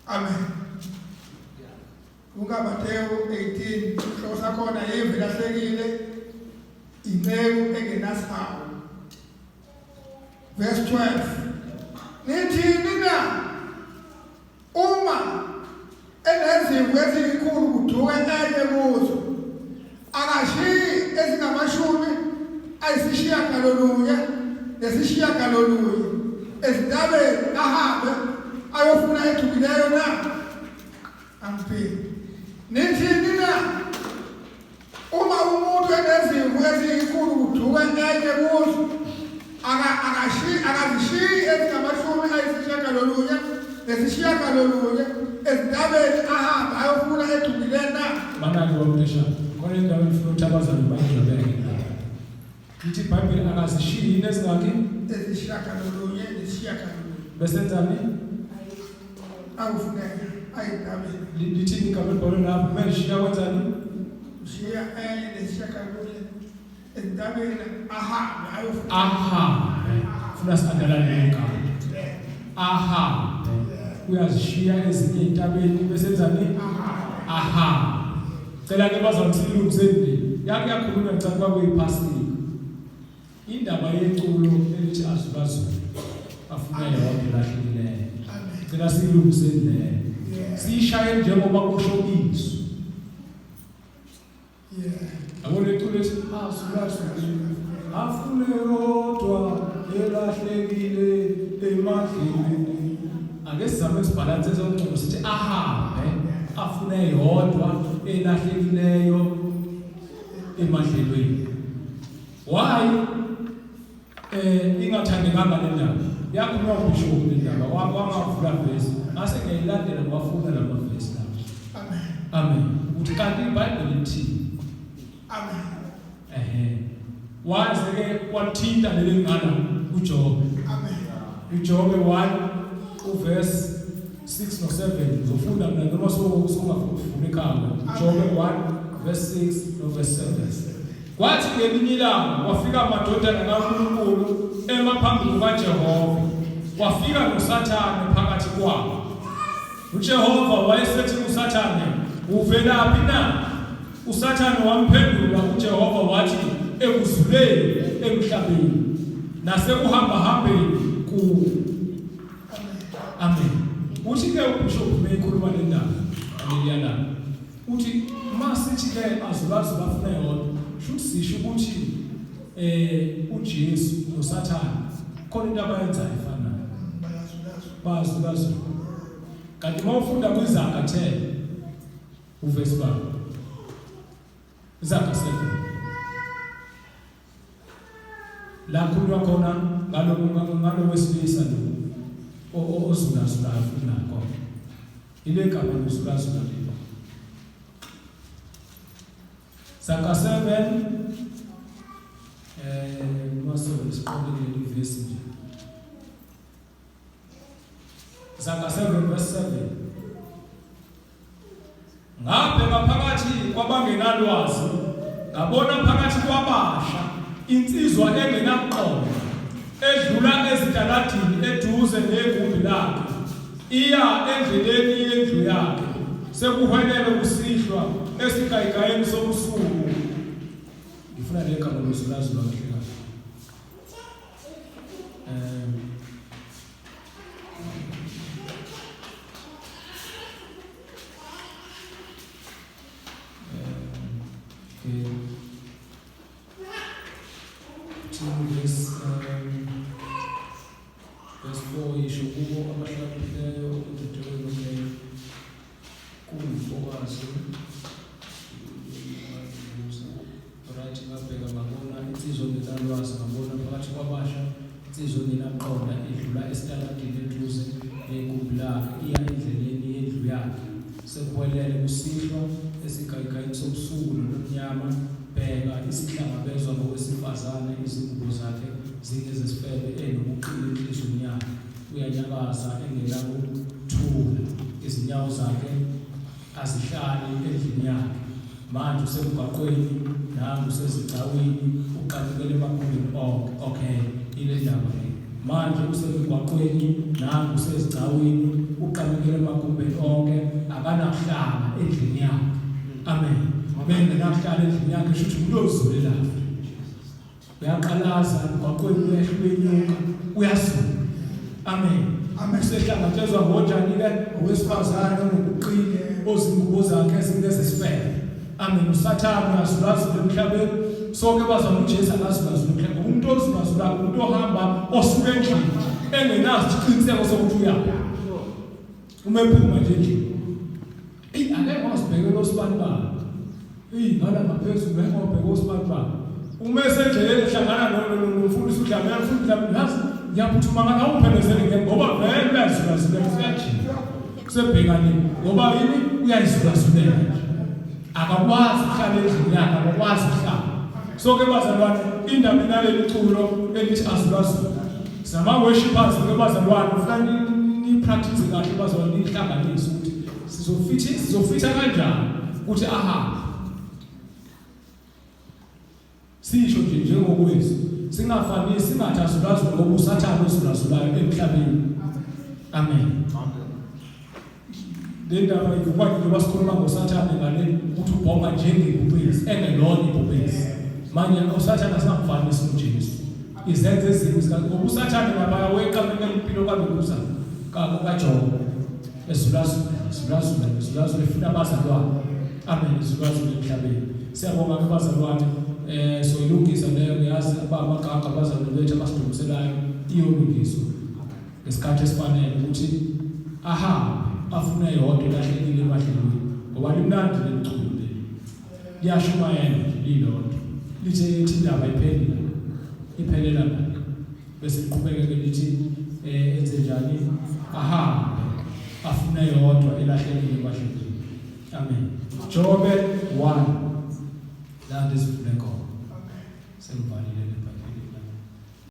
Amen. Mathew 18 hlosa khona yembe lahlekile inceku engenasawo. Verse 12. Nithini na uma enezimvu ezinkulu kuduka enye kuzo akashiyi ezingamashumi ayisishiyagalolunye nesishiyagalolunye ezintabeni ahambe ayofuna edukileyo na? Ampini. Nithini na uma umuntu enezimvu ezinkulu kuduka enye kuzo akazishiyi ezingamashumi ayisishiyagalolunye nesishiyagalolunye ezintabeni ahambe ayofuna edukileyo na? Manani wamtesha khona endaweni ufuna uthabaza nobayidlobeke ithi iBhayibheli akazishiyi into ezingaki ezishiyagalolunye nesishiyagalolunye besenzani awufuneka ayidabeni lithini igama elibhalwe lapho kumele shiya wenzani ushiya enye nesishiyagalolunye ezintabeni ahambe ayofuna funa siandelane igama uyazishiya ezinye intabeni besenzani cela ke bazawusilungiseni yake yakhulunywa ngicela kwakuyiphasika indaba yeculo elithi azulazule afune eyodwa lahlekileyo cela silungiseni leyo siyishaye njengoba kusho isu abone iculo ethi azulazule afune eyodwa elahlekile emadlelweni ake sizame sibhalanse sonke sithi ahambe afune eyodwa elahlekileyo emadlelweni. Why ingathandekanga le ndaba yakhuluma ubishop le ndaba wangavula verse ngase ngiyilandela ngwafuna lama verse lapha. Amen. Uthi kanti iBhayibheli lithi waze ke wathinta leli ngala uJobe. uJobe 1 uverse 6 no 7 uzofunda mina noma sokufuna ekhaya. Jobe 1 verse 6 no verse 7. Kwathi ngelinye ilanga wafika amadodana kaNkulunkulu emaphambili kaJehova. Wafika noSathane phakathi kwabo. uJehova wayesethi kuSathane, "Uvelaphi na?" uSathane wamphendula uJehova wathi, "Ekuzuleni emhlabeni nasekuhamba hambeni kuwo." Amen. Uthi ke uBishop meyikhuluma le ndaba aliyana. Uthi masithi ke azulazule afune eyodwa, shuthi sisho ukuthi uJesu noSathane khona into abayenzayo efanayo. Bayazulazula. Kanti mawufunda kwiZaga 10 uverse 1. Zaga 7. La kukhulunywa khona ngalo wesilisa lo ozulazula afuna khona. Ile gama lozulazula lelo. Zaga 7 mase responding in verse nje. Zaga 7 verse 7. Ngabheka phakathi kwabangenalwazi, ngabona phakathi kwabasha insizwa engenaqondo edlula ezitaladini eduze negumbi lakhe, iya endleleni yendlu yakhe, sekuhwelele kusihlwa esigayigayeni sobusuku. Ngifuna le gama lozulazula kahle kahle. Verse 4 isho kubo abahlakanipheleyo ukudedela kumfokazi right ngabheka ngabona insizwa ngenalwazi, ngabona phakathi kwabasha insizwa ngenaqonda edlula esitaladini eduze negumbi lakhe, iya endleleni yendlu yakhe, sekuhwelele kusihlwa esigayigayini sobusuku nomnyama. Bheka isihlangabezwa ngowesifazane, izingubo zakhe zingezesifebe enobuqili enhliziyweni yakhe, uyanyakaza engenakuthula, izinyawo zakhe azihlali endlini yakhe. Manje usemgwaqweni nangu usezigcawini, uqalikele emagumbini onke. Okay, ile ndaba le. Manje usemgwaqweni nangu usezigcawini, uqalikele emagumbini akanakuhlala endlini yakhe. Amen. Bengenakuhlala endlini yakhe shuthi umuntu ozulelayo. Uyaqalaza kwaqweni uyahlubenyuka uyasuka. Amen. Usehlangathezwa ngonjani-ke owesifazane onobuqili ozingubo zakhe ezinto ezisifele. Amen. Usathane uyazulazula emhlabeni. Sonke bazama uJesu akazulazula emhlabeni. Umuntu ozulazulayo umuntu ohamba osuke endlini engenazo isiqiniseko sokuthi uyaphi. Umephuma nje endlini. Ake ngosibhekela osibanibani. Ngala ngaphezulu ngeke ngobheka osibanibani. Uma esendleleni ehlangana nomfundisi uhlangana futhi mhlawumbe ngiyaphuthuma ngaka uphelezele ngeke ngoba vele uyazulazula siyajika. Kusebhekane ngoba yini uyayizulazula. Akakwazi ukuhlala endlini yakhe, akakwazi ukuhlala. Sonke bazalwane indaba inaleli iculo elithi azulazule. Sama worshipers ke bazalwane ufuna ni-practice kahle bazalwane nihlanganise ukuthi sizofitha kanjani ukuthi aha. Sisho nje njengokwethu singafanisi singathi azulazule ngoba usathane ozulazulayo emhlabeni. Amen. Le ndaba ikwathi njengoba sikhuluma ngosathane ngale ukuthi ubhonga njengebhubesi engelona ibhubesi. Manje usathane asingakufanisi noJesu. Izenze ezimbi ngoba usathane ngabaya weqamela impilo kaBekuza kaJobe. Ezulazule funa abazalwane. Amen. Ezulazule emhlabeni. Siyabonga ke bazalwane. Soyilungisa leyo ngiyazi abamagaga bazalwane bethu abasidumiselayo iyolungiswa ngesikhathi esifanele ukuthi aha afune eyodwa lahlekile emahlelweni ngoba limnandi leculo liyashumayela lilodwa lithe indaba iphelela la bese liqhubeka ke lithi enze njani aha afune eyodwa elahlekile emahlelweni. Amen. Jobe 1